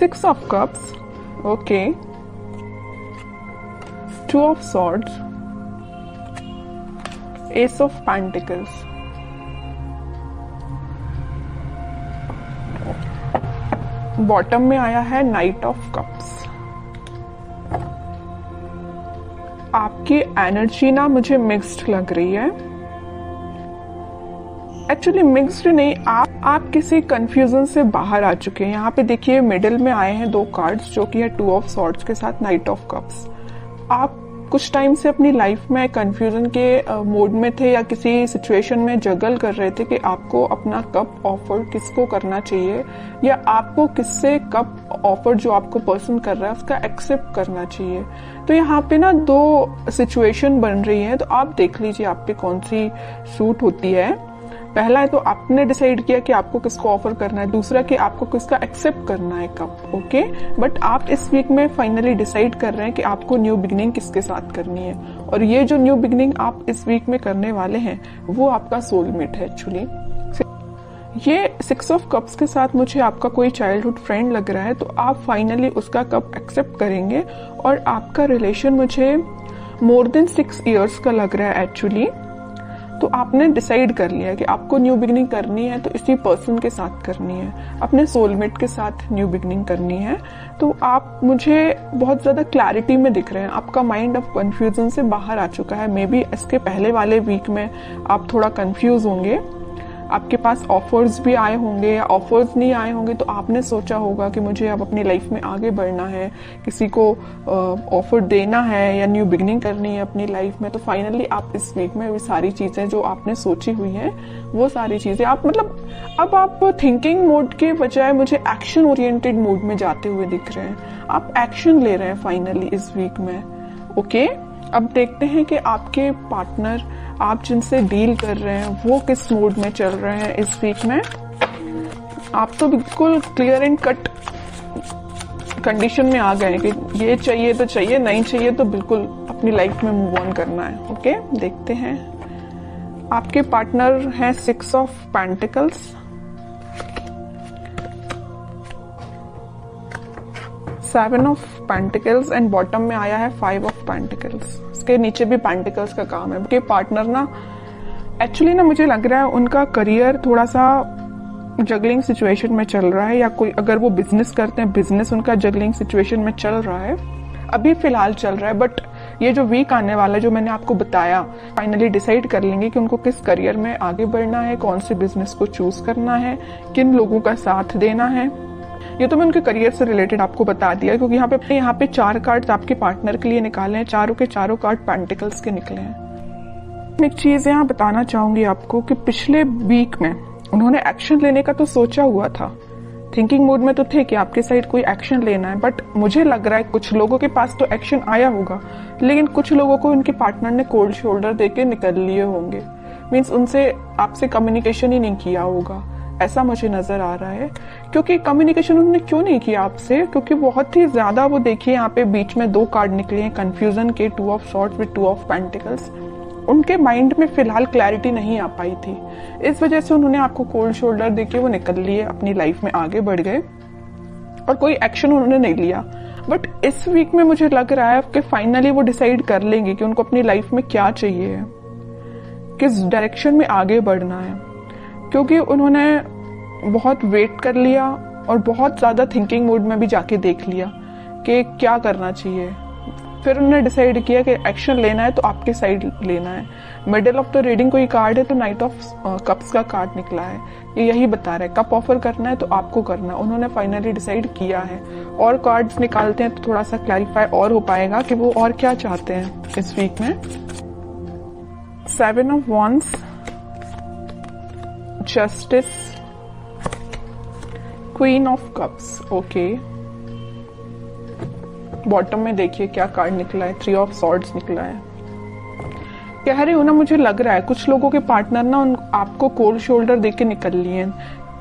6 of cups, okay, 2 of swords, ace of pentacles, bottom में आया है नाइट ऑफ कप्स। आपकी एनर्जी ना मुझे मिक्स्ड लग रही है। एक्चुअली मिक्स्ड नहीं, आप किसी कंफ्यूजन से बाहर आ चुके हैं। यहाँ पे देखिए मिडिल में आए हैं 2 कार्ड्स जो कि है 2 ऑफ सॉर्ड्स के साथ नाइट ऑफ कप्स। आप कुछ टाइम से अपनी लाइफ में कंफ्यूजन के मोड में थे या किसी सिचुएशन में जगल कर रहे थे कि आपको अपना कप ऑफर किसको करना चाहिए या आपको किससे कप ऑफर जो आपको पर्सन कर रहा है उसका एक्सेप्ट करना चाहिए। तो यहाँ पे ना 2 सिचुएशन बन रही है, तो आप देख लीजिए आप पे कौन सी सूट होती है। पहला है तो आपने डिसाइड किया कि आपको किसको ऑफर करना है, दूसरा कि आपको किसका एक्सेप्ट करना है कप, ओके। बट आप इस वीक में फाइनली डिसाइड कर रहे हैं कि आपको न्यू बिगनिंग किसके साथ करनी है, और ये जो न्यू बिगनिंग आप इस वीक में करने वाले हैं वो आपका सोलमेट है। एक्चुअली ये 6 ऑफ कप्स के साथ मुझे आपका कोई चाइल्डहुड फ्रेंड लग रहा है, तो आप फाइनली उसका कप एक्सेप्ट करेंगे और आपका रिलेशन मुझे मोर देन 6 इयर्स का लग रहा है एक्चुअली। तो आपने डिसाइड कर लिया है कि आपको न्यू बिगनिंग करनी है तो इसी पर्सन के साथ करनी है, अपने सोलमेट के साथ न्यू बिगनिंग करनी है। तो आप मुझे बहुत ज्यादा क्लैरिटी में दिख रहे हैं, आपका माइंड अब कंफ्यूजन से बाहर आ चुका है। मे बी इसके पहले वाले वीक में आप थोड़ा कंफ्यूज होंगे, आपके पास ऑफर्स भी आए होंगे या ऑफर्स नहीं आए होंगे, तो आपने सोचा होगा कि मुझे अब अपनी लाइफ में आगे बढ़ना है, किसी को ऑफर देना है या न्यू बिगनिंग करनी है अपनी लाइफ में। तो फाइनली आप इस वीक में वो सारी चीजें जो आपने सोची हुई हैं वो सारी चीजें आप मतलब अब आप थिंकिंग मोड के बजाय मुझे एक्शन ओरिएंटेड मोड में जाते हुए दिख रहे हैं। आप एक्शन ले रहे हैं फाइनली इस वीक में, ओके। अब देखते हैं कि आपके पार्टनर, आप जिनसे डील कर रहे हैं, वो किस मूड में चल रहे हैं इस वीक में। आप तो बिल्कुल क्लियर एंड कट कंडीशन में आ गए कि ये चाहिए तो चाहिए, नहीं चाहिए तो बिल्कुल अपनी लाइफ में मूव ऑन करना है, ओके। देखते हैं आपके पार्टनर हैं 6 of pentacles, 7 of pentacles and bottom में आया है 5 ऑफ पेंटिकल्स। इसके नीचे भी पेंटिकल्स का काम है। कि पार्टनर ना एक्चुअली ना मुझे लग रहा है उनका करियर थोड़ा सा जगलिंग सिचुएशन में चल रहा है, या कोई अगर वो बिजनेस करते हैं बिजनेस उनका जगलिंग सिचुएशन में चल रहा है, अभी फिलहाल चल रहा है। बट ये जो वीक आने वाला है जो मैंने आपको बताया, फाइनली डिसाइड कर लेंगे कि उनको किस करियर में आगे बढ़ना है, कौन से बिजनेस को चूज करना है, किन लोगों का साथ देना है। ये तो मैं उनके करियर से रिलेटेड आपको बता दिया, क्योंकि यहाँ पे 4 कार्ड्स आपके पार्टनर के लिए निकाले हैं, चारों के चारों कार्ड पेंटिकल्स के निकले हैं। एक चीज यहाँ बताना चाहूंगी आपको कि पिछले वीक में उन्होंने एक्शन लेने का तो सोचा हुआ था, थिंकिंग मोड में तो थे कि आपके साइड कोई एक्शन लेना है, बट मुझे लग रहा है कुछ लोगों के पास तो एक्शन आया होगा, लेकिन कुछ लोगों को उनके पार्टनर ने कोल्ड शोल्डर देके निकल लिए होंगे। मीन्स उनसे आपसे कम्युनिकेशन ही नहीं किया होगा, ऐसा मुझे नजर आ रहा है। क्योंकि कम्युनिकेशन उन्होंने क्यों नहीं किया आपसे, क्योंकि बहुत ही ज्यादा वो देखिए यहाँ पे बीच में 2 कार्ड निकले हैं कंफ्यूजन के, 2 of swords with 2 of pentacles. उनके माइंड में फिलहाल क्लैरिटी नहीं आ पाई थी, इस वजह से उन्होंने आपको कोल्ड शोल्डर देके वो निकल लिए, अपनी लाइफ में आगे बढ़ गए और कोई एक्शन उन्होंने नहीं लिया। बट इस वीक में मुझे लग रहा है कि फाइनली वो डिसाइड कर लेंगे कि उनको अपनी लाइफ में क्या चाहिए, किस डायरेक्शन में आगे बढ़ना है, क्योंकि उन्होंने बहुत वेट कर लिया और बहुत ज्यादा थिंकिंग मोड में भी जाके देख लिया कि क्या करना चाहिए। फिर उन्होंने डिसाइड किया कि एक्शन लेना है तो आपके साइड लेना है। मिडिल ऑफ द रीडिंग कोई कार्ड है तो नाइट ऑफ कप्स का कार्ड निकला है, ये यही बता रहा है कप ऑफर करना है तो आपको करना है। उन्होंने फाइनली डिसाइड किया है, और कार्ड्स निकालते हैं तो थोड़ा सा क्लैरिफाई और हो पाएगा कि वो और क्या चाहते हैं इस वीक में। 7 of wands, justice, queen of cups, okay. Bottom में देखिए क्या कार्ड निकला है, 3 ऑफ सॉर्ड्स निकला है। कह रही हूं ना, मुझे लग रहा है कुछ लोगों के पार्टनर ना आपको कोल्ड शोल्डर देके निकल लिए हैं,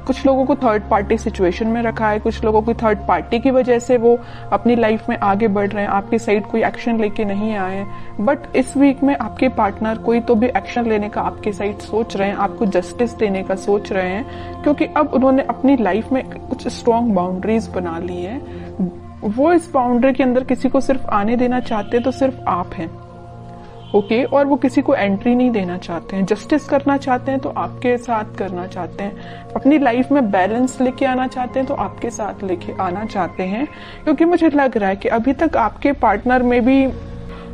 कुछ लोगों को थर्ड पार्टी सिचुएशन में रखा है, कुछ लोगों की थर्ड पार्टी की वजह से वो अपनी लाइफ में आगे बढ़ रहे हैं, आपकी साइड कोई एक्शन लेके नहीं आए हैं। बट इस वीक में आपके पार्टनर कोई तो भी एक्शन लेने का आपके साइड सोच रहे हैं, आपको जस्टिस देने का सोच रहे हैं, क्योंकि अब उन्होंने अपनी लाइफ में कुछ स्ट्रॉन्ग बाउंड्रीज बना ली है। वो इस बाउंड्री के अंदर किसी को सिर्फ आने देना चाहते तो सिर्फ आप हैं, ओके। और वो किसी को एंट्री नहीं देना चाहते हैं। जस्टिस करना चाहते हैं तो आपके साथ करना चाहते हैं, अपनी लाइफ में बैलेंस लेके आना चाहते हैं तो आपके साथ लेके आना चाहते हैं। क्योंकि मुझे लग रहा है कि अभी तक आपके पार्टनर में भी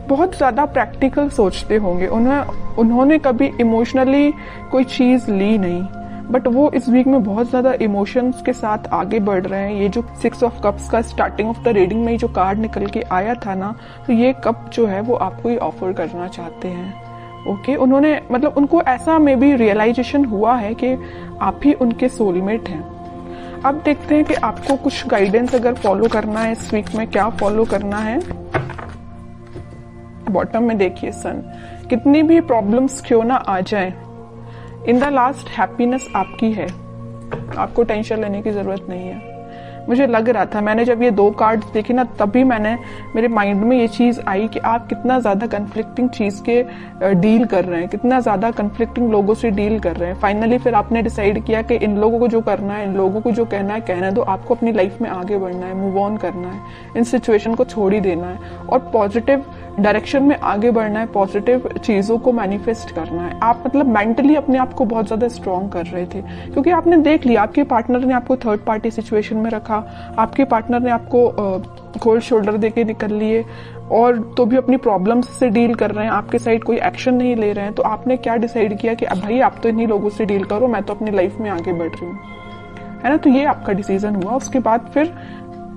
बहुत ज्यादा प्रैक्टिकल सोचते होंगे, उन्होंने कभी इमोशनली कोई चीज ली नहीं, बट वो इस वीक में बहुत ज्यादा इमोशंस के साथ आगे बढ़ रहे हैं। ये जो 6 ऑफ कप्स का स्टार्टिंग ऑफ द रीडिंग में जो कार्ड निकल के आया था ना, तो ये कप जो है वो आपको ही ऑफर करना चाहते हैं, ओके। उन्होंने मतलब उनको ऐसा में भी रियलाइजेशन हुआ है कि आप ही उनके सोलमेट हैं। अब देखते हैं कि आपको कुछ गाइडेंस अगर फॉलो करना है इस वीक में, क्या फॉलो करना है। बॉटम में देखिए सन, कितनी भी प्रॉब्लम्स क्यों ना आ जाए, इन द लास्ट हैप्पीनेस आपकी है, आपको टेंशन लेने की जरूरत नहीं है। मुझे लग रहा था, मैंने जब ये 2 कार्ड देखे ना, तभी मेरे माइंड में ये चीज आई कि आप कितना ज्यादा कन्फ्लिक्टिंग चीज के डील कर रहे हैं, कितना ज्यादा कन्फ्लिक्टिंग लोगों से डील कर रहे हैं। फाइनली फिर आपने डिसाइड किया कि इन लोगों को जो करना है, इन लोगों को जो कहना है कहना है, तो आपको अपनी लाइफ में आगे बढ़ना है, मूव ऑन करना है, इन सिचुएशन को छोड़ ही देना है और पॉजिटिव डायरेक्शन में आगे बढ़ना है, पॉजिटिव चीजों को मैनिफेस्ट करना है। आप मतलब मेंटली अपने आप को बहुत ज्यादा स्ट्रॉन्ग कर रहे थे, क्योंकि आपने देख लिया आपके पार्टनर ने आपको थर्ड पार्टी सिचुएशन में रखा, आपके पार्टनर ने आपको कोल्ड शोल्डर देके निकल लिए, और तो भी अपनी प्रॉब्लम्स से डील कर रहे हैं, आपके साइड कोई एक्शन नहीं ले रहे हैं। तो आपने क्या डिसाइड किया कि अब भाई आप तो इन्हीं लोगों से डील करो, मैं तो अपनी लाइफ में आगे बढ़ रही हूँ, है ना। तो ये आपका डिसीजन हुआ। उसके बाद फिर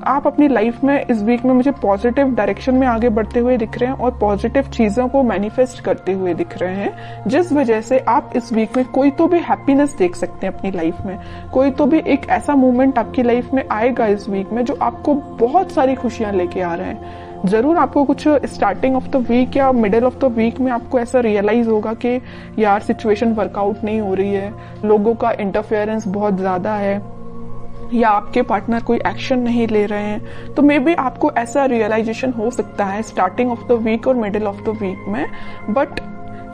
आप अपनी लाइफ में इस वीक में मुझे पॉजिटिव डायरेक्शन में आगे बढ़ते हुए दिख रहे हैं और पॉजिटिव चीजों को मैनिफेस्ट करते हुए दिख रहे हैं, जिस वजह से आप इस वीक में कोई तो भी हैप्पीनेस देख सकते हैं अपनी लाइफ में। कोई तो भी एक ऐसा मोमेंट आपकी लाइफ में आएगा इस वीक में जो आपको बहुत सारी खुशियां लेके आ रहे हैं। जरूर आपको कुछ स्टार्टिंग ऑफ द वीक या मिडिल ऑफ द वीक में आपको ऐसा रियलाइज होगा कि यार सिचुएशन वर्कआउट नहीं हो रही है, लोगों का इंटरफेरेंस बहुत ज्यादा है, या आपके पार्टनर कोई एक्शन नहीं ले रहे हैं। तो मे बी आपको ऐसा रियलाइजेशन हो सकता है स्टार्टिंग ऑफ द वीक और मिडिल ऑफ द वीक में, बट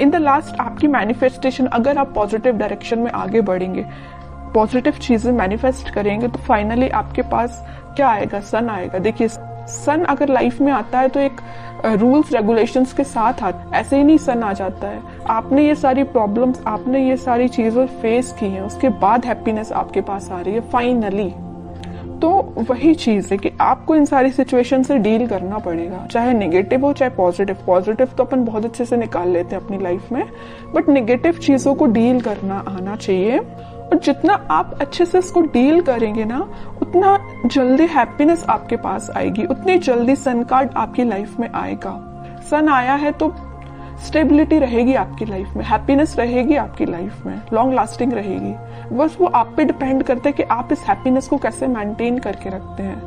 इन द लास्ट आपकी मैनिफेस्टेशन, अगर आप पॉजिटिव डायरेक्शन में आगे बढ़ेंगे, पॉजिटिव चीजें मैनिफेस्ट करेंगे, तो फाइनली आपके पास क्या आएगा, सन आएगा। देखिए सन अगर लाइफ में आता है तो एक रूल्स रेगुलेशंस के साथ आता है, ऐसे ही नहीं सन आ जाता है। आपने ये सारी प्रॉब्लम्स, आपने ये सारी चीजें फेस की हैं, उसके बाद हैप्पीनेस आपके पास आ रही है फाइनली। तो वही चीज है कि आपको इन सारी सिचुएशन से डील करना पड़ेगा, चाहे नेगेटिव हो चाहे पॉजिटिव। पॉजिटिव तो अपन बहुत अच्छे से निकाल लेते हैं अपनी लाइफ में, बट नेगेटिव चीजों को डील करना आना चाहिए। और जितना आप अच्छे से इसको डील करेंगे ना, उतना जल्दी हैप्पीनेस आपके पास आएगी, उतनी जल्दी सन कार्ड आपकी लाइफ में आएगा। सन आया है तो स्टेबिलिटी रहेगी आपकी लाइफ में, हैप्पीनेस रहेगी आपकी लाइफ में, लॉन्ग लास्टिंग रहेगी। बस वो आप पे डिपेंड करता है कि आप इस हैप्पीनेस को कैसे मेंटेन करके रखते हैं।